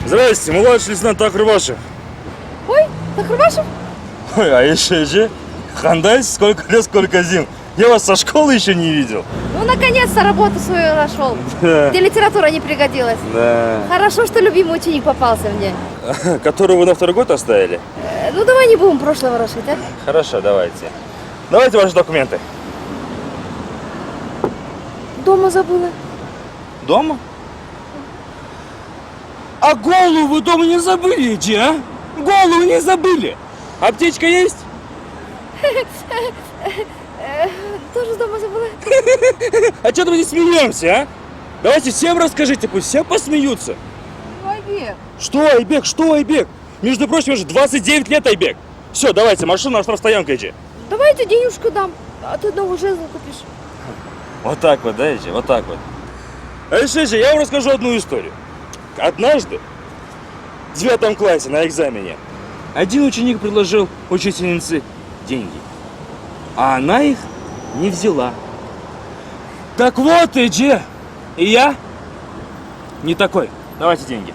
Здрасте, младший лейтенант Акрывашев. Ой, Такрубашев? Ой, а еще Хандай, сколько лет, сколько зим. Я вас со школы еще не видел. Ну, наконец-то работу свою нашел. Да. Где литература не пригодилась. Да. Хорошо, что любимый ученик попался мне. Которую вы на второй год оставили? Ну, давай не будем прошлое ворошить, а? Хорошо, давайте. Давайте ваши документы. Дома забыла. Дома? А голову вы дома не забыли, Эдди, а? Голову не забыли. Аптечка есть? Тоже дома забыла. А что мы не смеемся, а? Давайте всем расскажите, пусть все посмеются. Айбек. Что, Айбек, что, Айбек? Между прочим, уже 29 лет, Айбек. Все, давайте, машину на штрафстоянку, Эдди. Давайте денежку дам, а ты новый жезл купишь. Вот так вот, да, Эдди? Вот так вот. А еще, я вам расскажу одну историю. Однажды, в 9 классе на экзамене, один ученик предложил учительнице деньги, а она их не взяла. Так вот, Эдди, и я не такой. Давайте деньги.